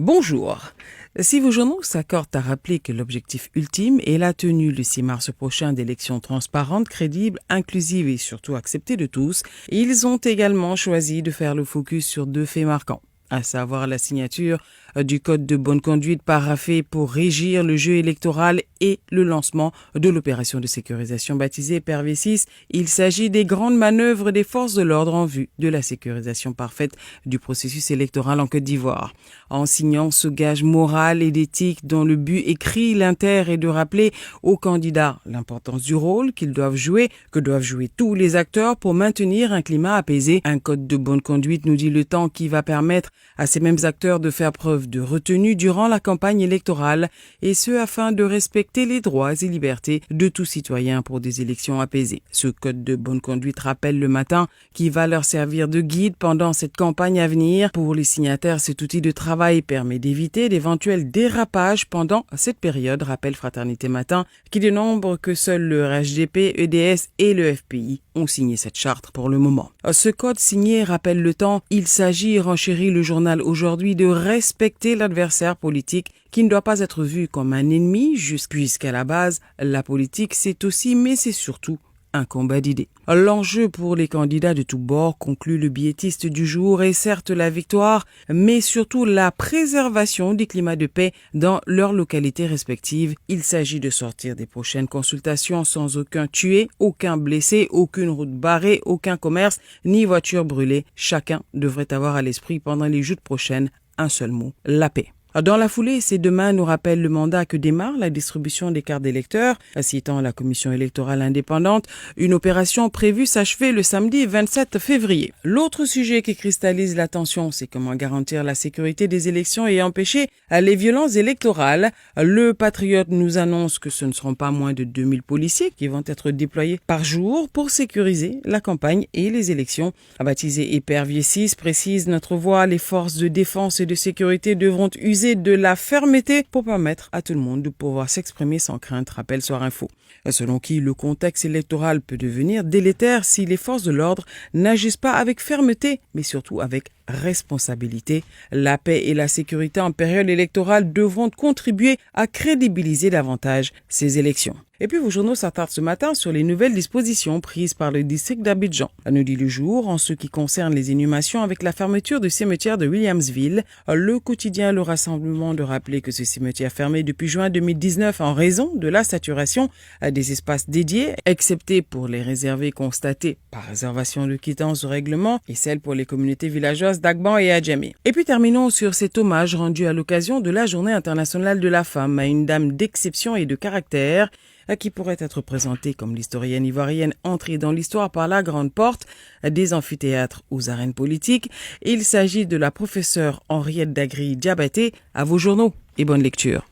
Bonjour. Si vos journaux s'accordent à rappeler que l'objectif ultime est la tenue le 6 mars prochain d'élections transparentes, crédibles, inclusives et surtout acceptées de tous, ils ont également choisi de faire le focus sur deux faits marquants, à savoir la signature du code de bonne conduite paraphé pour régir le jeu électoral et le lancement de l'opération de sécurisation baptisée PERV6. Il s'agit des grandes manœuvres des forces de l'ordre en vue de la sécurisation parfaite du processus électoral en Côte d'Ivoire. En signant ce gage moral et d'éthique dont le but écrit l'inter est de rappeler aux candidats l'importance du rôle qu'ils doivent jouer, que doivent jouer tous les acteurs pour maintenir un climat apaisé. Un code de bonne conduite, nous dit le temps, qui va permettre à ces mêmes acteurs de faire preuve de retenue durant la campagne électorale, et ce afin de respecter les droits et libertés de tout citoyen pour des élections apaisées. Ce code de bonne conduite rappelle le matin qui va leur servir de guide pendant cette campagne à venir. Pour les signataires, cet outil de travail permet d'éviter d'éventuels dérapages pendant cette période, rappelle Fraternité Matin, qui dénombre que seuls le RHDP, EDS et le FPI ont signé cette charte pour le moment. Ce code signé rappelle le temps. Il s'agit, renchérit le journal Aujourd'hui, de respecter l'adversaire politique qui ne doit pas être vu comme un ennemi, puisqu'à la base, la politique c'est aussi, mais c'est surtout, un combat d'idées. L'enjeu pour les candidats de tous bords, conclut le billetiste du jour, est certes la victoire, mais surtout la préservation du climat de paix dans leurs localités respectives. Il s'agit de sortir des prochaines consultations sans aucun tué, aucun blessé, aucune route barrée, aucun commerce, ni voiture brûlée. Chacun devrait avoir à l'esprit pendant les joutes prochaines un seul mot, la paix. Dans la foulée, c'est demain, nous rappelle le mandat, que démarre la distribution des cartes d'électeurs, citant la commission électorale indépendante, une opération prévue s'achever le samedi 27 février. L'autre sujet qui cristallise l'attention, c'est comment garantir la sécurité des élections et empêcher les violences électorales. Le Patriote nous annonce que ce ne seront pas moins de 2000 policiers qui vont être déployés par jour pour sécuriser la campagne et les élections. Baptisé PERV6, précise Notre Voix, les forces de défense et de sécurité devront user de la fermeté pour permettre à tout le monde de pouvoir s'exprimer sans crainte, rappelle Soir Info. Selon qui le contexte électoral peut devenir délétère si les forces de l'ordre n'agissent pas avec fermeté, mais surtout avec responsabilité. La paix et la sécurité en période électorale devront contribuer à crédibiliser davantage ces élections. Et puis vos journaux s'attardent ce matin sur les nouvelles dispositions prises par le district d'Abidjan. Nous dit le jour, en ce qui concerne les inhumations avec la fermeture du cimetière de Williamsville. Le quotidien Le Rassemblement de rappeler que ce cimetière fermé depuis juin 2019 en raison de la saturation des espaces dédiés, excepté pour les réservés constatés par réservation de quittance au règlement et celles pour les communautés villageoises d'Agban et Adjamé. Et puis terminons sur cet hommage rendu à l'occasion de la Journée internationale de la femme à une dame d'exception et de caractère qui pourrait être présentée comme l'historienne ivoirienne entrée dans l'histoire par la grande porte des amphithéâtres aux arènes politiques. Il s'agit de la professeure Henriette Dagri Diabaté. À vos journaux et bonne lecture.